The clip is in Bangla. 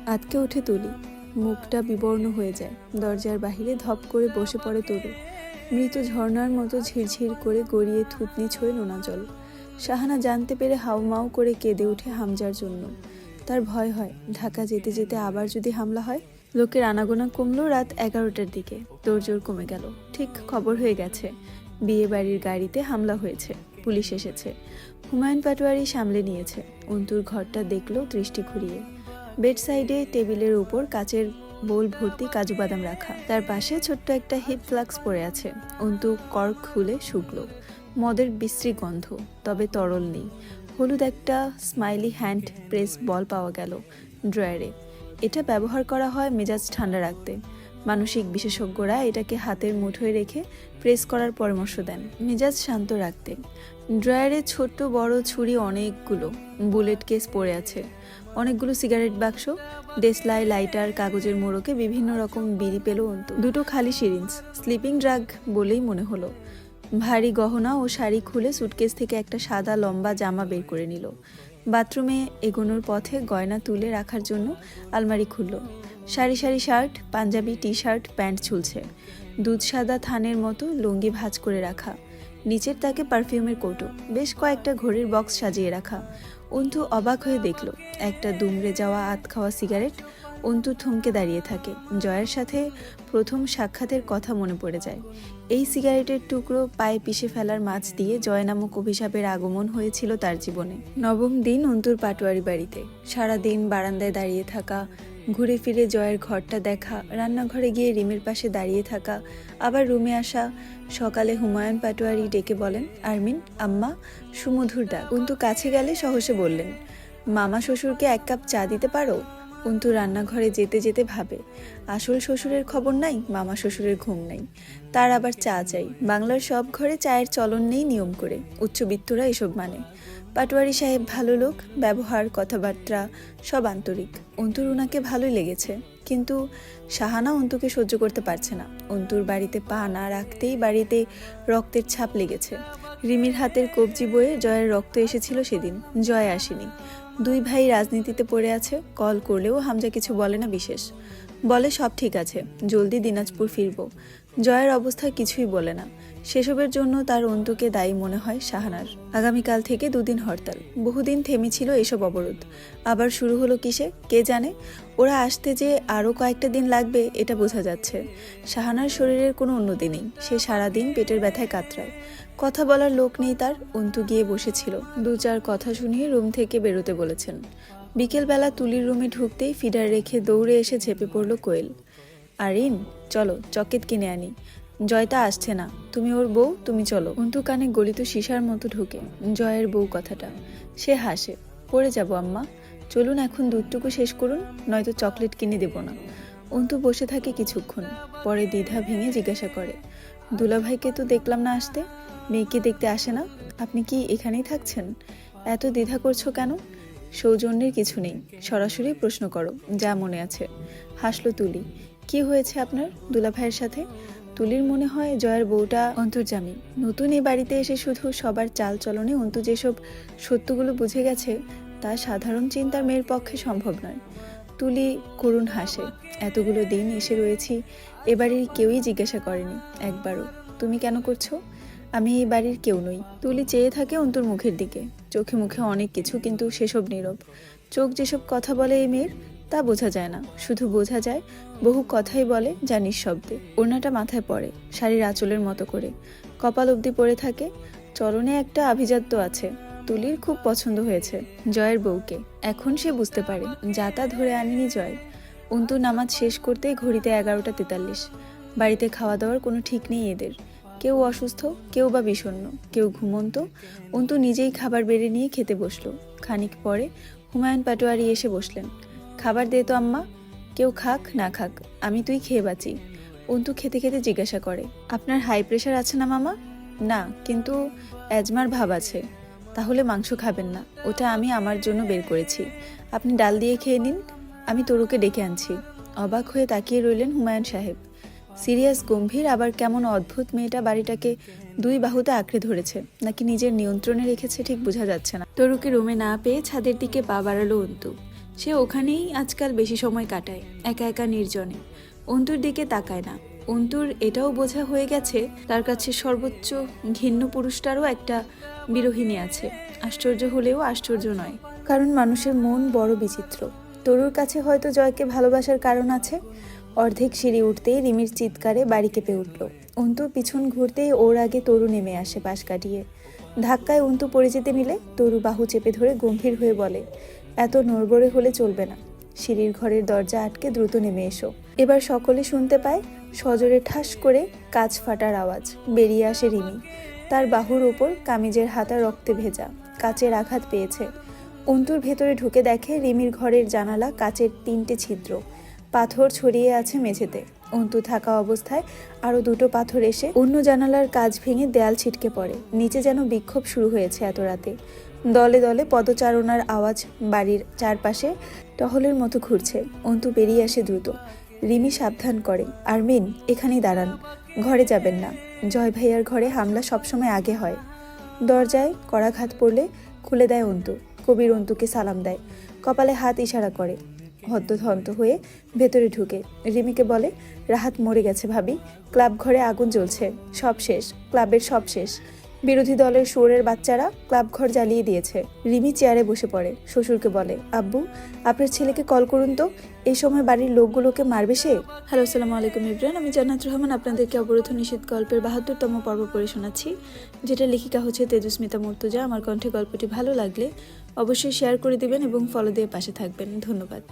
আঁতকে ওঠে তুলি, মুখটা বিবর্ণ হয়ে যায়। দরজার বাহিরে ধপ করে বসে পড়ে তরু। মৃত ঝর্ণার মতো ঝিরঝির করে গড়িয়ে থুতনি ছোঁয় নোনা জল। শাহানা জানতে পেরে হাউমাউ করে কেঁদে ওঠে হামজার জন্য। তার ভয় হয় ঢাকা যেতে যেতে আবার যদি হামলা হয়। লোকের আনাগোনা কমলো রাত 11টার দিকে। তোড়জোড় কমে গেল। ঠিক খবর হয়ে গেছে, বিয়ে বাড়ির গাড়িতে হামলা হয়েছে, পুলিশ এসেছে। হুমায়ুন পাটোয়ারি সামলে নিয়েছে। অন্তুর ঘরটা দেখলো দৃষ্টি ঘুরিয়ে। বেড সাইডে টেবিলের উপর কাচের বোল ভর্তি কাজু বাদাম রাখা। তার পাশে ছোট্ট একটা হিপ ফ্লাক্স পড়ে আছে। অন্তু কর্ক খুলে শুকলো। মদের বিশ্রী গন্ধ, তবে তরল নেই। হলুদ একটা স্মাইলি হ্যান্ড প্রেস বল পাওয়া গেল ড্রয়ারে। এটা ব্যবহার করা হয় মেজাজ ঠান্ডা রাখতে। মানসিক বিশেষজ্ঞরা এটাকে হাতের মুঠোয় রেখে প্রেস করার পরামর্শ দেন মেজাজ শান্ত রাখতে। ড্রয়ারে ছোট্ট বড় ছুরি অনেকগুলো, বুলেট কেস পড়ে আছে, অনেকগুলো সিগারেট বাক্স, দেশলাই, লাইটার, কাগজের মোড়কে বিভিন্ন রকম বিড়ি পেল অন্তু। দুটো খালি সিরিঞ্জ, স্লিপিং ড্রাগ বলেই মনে হলো। ভারী গহনা ও শাড়ি খুলে সুটকেস থেকে একটা সাদা লম্বা জামা বের করে নিল। বাথরুমে এগোনোর পথে গয়না তুলে রাখার জন্য আলমারি খুলল। সারি সারি shirt, panjabi, T shirt, pant ঝুলছে। দুধ সাদা থানের মতো লুঙ্গি ভাঁজ করে রাখা। নিচের তাকে পারফিউমের কৌটো, বেশ কয়েকটা ঘড়ির বক্স সাজিয়ে রাখা। অন্তু অবাক হয়ে দেখল একটা দুমড়ে যাওয়া আধ খাওয়া সিগারেট। অন্তু থমকে দাঁড়িয়ে থাকে। জয়ের সাথে প্রথম সাক্ষাতের কথা মনে পড়ে যায়। এই সিগারেটের টুকরো পায়ে পিষে ফেলার মাঝ দিয়ে জয় নামক অভিশাপের আগমন হয়েছিল তার জীবনে। নবম দিন অন্তুর পাটোয়ারি বাড়িতে। সারাদিন বারান্দায় দাঁড়িয়ে থাকা, ঘুরে ফিরে জয়ের ঘরটা দেখা, রান্নাঘরে গিয়ে রিমের পাশে দাঁড়িয়ে থাকা, আবার রুমে আসা। সকালে হুমায়ুন পাটোয়ারি ডেকে বলেন, আরমিন, আম্মা। সুমধুর ডাক। অন্তু কাছে গেলে সহসে বললেন, মামা শ্বশুরকে 1 কাপ চা দিতে পারো? অন্তু রান্নাঘরে যেতে যেতে ভাবে, আসল শ্বশুরের খবর নাই, মামা শ্বশুরের ঘুম নাই, তার আবার চা চাই। বাংলার সব ঘরে চায়ের চলন নেই নিয়ম করে, উচ্চবিত্তরা এসব মানে। পাটোয়ারি সাহেব ভালো লোক, ব্যবহার, কথাবার্তা সব আন্তরিক। অন্তুর ওনাকে ভালোই লেগেছে, কিন্তু শাহানা অন্তুকে সহ্য করতে পারছে না। অন্তুর বাড়িতে পা না রাখতেই বাড়িতে রক্তের ছাপ লেগেছে। রিমির হাতের কবজি বয়ে জয়ের রক্ত এসেছিল সেদিন, জয় আসেনি। 2 ভাই রাজনীতিতে পড়ে আছে। কল করলেও হামজা কিছু বলে না বিশেষ, বলে সব ঠিক আছে, জলদি দিনাজপুর ফিরবো। জয়ের অবস্থা কিছুই বলে না। সেসবের জন্য তার অন্তুকে দায়ী মনে হয় শাহানার। আগামীকাল থেকে 2 দিন হরতাল। বহুদিন থেমেছিল এসব অবরোধ, আবার শুরু হলো কিসে কে জানে। ওরা আসতে যে আরও কয়েকটা দিন লাগবে এটা বোঝা যাচ্ছে। শাহানার শরীরের কোনো উন্নতি নেই, সে সারাদিন পেটের ব্যথায় কাতরায়। কথা বলার লোক নেই তার। অন্তু গিয়ে বসেছিল। 2-4 কথা শুনিয়ে রুম থেকে বেরোতে বলেছেন। বিকেলবেলা তুলির রুমে ঢুকতেই ফিডার রেখে দৌড়ে এসে ঝেঁপে পড়ল কোয়েল। আরিন, চলো চকলেট কিনে আনি, জয়তা আসছে না, তুমি ওর বউ, তুমি চলো। অন্তু কানে গলিত সীসার মতো ঢুকে জয়ের বউ কথাটা। সে হাসে, পড়ে যাব আম্মা, চলুন এখন দুধটুকু শেষ করুন, নয়তো চকলেট কিনে দেব না। অন্তু বসে থাকে কিছুক্ষণ, পরে দ্বিধা ভেঙে জিজ্ঞাসা করে, দুলাভাইকে তো দেখলাম না আসতে, মেয়েকে দেখতে আসে না, আপনি কি এখানেই থাকছেন? এত দ্বিধা করছো কেন? সৌজন্যের কিছু নেই, সরাসরি প্রশ্ন করো, যা মনে আছে। হাসলো তুলি। কি হয়েছে আপনার দুলাভাইয়ের সাথে? তুলির মনে হয় জয়ের বউটা অন্তর্যামী। নতুন এই বাড়িতে এসে শুধু সবার চাল চলনে অন্তু যেসব সত্যগুলো বুঝে গেছে তা সাধারণ চিন্তার মেয়ের পক্ষে সম্ভব নয়। তুলি করুণ হাসে। এতগুলো দিন এসে রয়েছি, এ বাড়ির কেউই জিজ্ঞাসা করেনি একবারও, তুমি কেন করছো? আমি এই বাড়ির কেউ নই। তুলি চেয়ে থাকে অন্তুর মুখের দিকে। চোখে মুখে অনেক কিছু, কিন্তু সেসব নীরব। চোখ যেসব কথা বলে এই মেয়ের তা বোঝা যায় না, শুধু বোঝা যায় বহু কথাই বলে যা নিঃশব্দে। ওড়নাটা মাথায় পড়ে, শাড়ির আঁচলের মতো করে, কপাল অবধি পড়ে থাকে। চরণে একটা আভিজাত্য আছে। তুলির খুব পছন্দ হয়েছে জয়ের বউকে। এখন সে বুঝতে পারে যা তা ধরে আনেনি জয়। অন্তু নামাজ শেষ করতেই ঘড়িতে 11:43। বাড়িতে খাওয়া দাওয়ার কোনো ঠিক নেই এদের। কেউ অসুস্থ, কেউ বা বিষণ্ণ, কেউ ঘুমন্ত। অন্তু নিজেই খাবার বেড়ে নিয়ে খেতে বসলো। খানিক পরে হুমায়ুন পাটোয়ারি এসে বসলেন। খাবার দে তো আম্মা। কেউ খাক না খাক, আমি তুই খেয়ে বাঁচি। অন্তু খেতে খেতে জিজ্ঞাসা করে, আপনার হাই প্রেশার আছে না মামা? না, কিন্তু অ্যাজমার ভাব আছে। তাহলে মাংস খাবেন না, ওটা আমি আমার জন্য বের করেছি, আপনি ডাল দিয়ে খেয়ে নিন, আমি তরুকে ডেকে আনছি। অবাক হয়ে তাকিয়ে রইলেন হুমায়ুন সাহেব। সিরিয়াস গম্ভীর, আবার কেমন অদ্ভুত মেয়েটা বাড়িটাকে 2 বাহুতে আঁকড়ে ধরেছে, নাকি নিজের নিয়ন্ত্রণে রেখেছে ঠিক বোঝা যাচ্ছে না। তরুকে রুমে না পেয়ে ছাদের দিকে পা বাড়ালো অন্তু। সে ওখানেই আজকাল বেশি সময় কাটায়, একা একা নির্জনে। অন্তুর দিকে তাকায় না। অন্তুর এটাও বোঝা হয়ে গেছে তার কাছে সর্বোচ্চ ঘিন্ন পুরুষটারও একটা বিরোহিনী আছে। আশ্চর্য হলেও আশ্চর্য নয়, কারণ মানুষের মন বড় বিচিত্র। তরুর কাছে হয়তো জয়কে ভালোবাসার কারণ আছে। অর্ধেক সিঁড়ি উঠতেই রিমির চিৎকারে বাড়ি কেঁপে উঠল। অন্তু পিছন ঘুরতেই ওর আগে তরু নেমে আসে পাশ কাটিয়ে। ধাক্কায় অন্তু পড়ে যেতে নিলে তরু বাহু চেপে ধরে গম্ভীর হয়ে বলে, এত নড়বড়ে হলে চলবে না। সিঁড়ির ঘরের দরজা আটকে দ্রুত নেমে এসো। এবার সকলে শুনতে পায় সজোরে ঠাস করে কাঁচ ফাটার আওয়াজ। বেরিয়ে আসে রিমি। তার বাহুর ওপর কামিজের হাতা রক্তে ভেজা, কাচের আঘাত পেয়েছে। অন্তুর ভেতরে ঢুকে দেখে রিমির ঘরের জানালা কাচের 3টে ছিদ্র, পাথর ছড়িয়ে আছে মেঝেতে। অন্তু থাকা অবস্থায় আরও 2টো পাথর এসে অন্য জানালার কাচ ভেঙে দেয়াল ছিটকে পড়ে। নিচে যেন বিক্ষোভ শুরু হয়েছে এত রাতে। দলে দলে পদচারণার আওয়াজ বাড়ির চারপাশে টহলের মতো ঘুরছে। অন্তু বেরিয়ে আসে দ্রুত। রিমি সাবধান করে, আরমিন এখানেই দাঁড়ান, ঘরে যাবেন না। জয় ভাইয়ার ঘরে হামলা সবসময় আগে হয়। দরজায় কড়াঘাত পড়লে খুলে দেয় অন্তু। কবির অন্তুকে সালাম দেয়, কপালে হাত ইশারা করে। হন্তদন্ত হয়ে ভেতরে ঢুকে রিমিকে বলে, রাহাত মরে গেছে ভাবি, ক্লাব ঘরে আগুন জ্বলছে, সব শেষ, ক্লাবের সব শেষ। বিরোধী দলের শুয়োরের বাচ্চারা ক্লাব ঘর জ্বালিয়ে দিয়েছে। রিমি চেয়ারে বসে পড়ে, শ্বশুরকে বলে, আব্বু আপনার ছেলেকে কল করুন তো, এই সময় বাড়ির লোকগুলোকে মারবে সে। হ্যালো, আসসালামু আলাইকুম ইব্রান, আমি জান্নাত রহমান আপনাদেরকে অবরোধ নিষেধ গল্পের 72তম পর্ব পড়ে শোনাচ্ছি, যেটা লেখিকা হচ্ছে তেজস্মিতা মুর্তজা। আমার কণ্ঠে গল্পটি ভালো লাগলে অবশ্যই শেয়ার করে দিবেন এবং ফলো দিয়ে পাশে থাকবেন। ধন্যবাদ।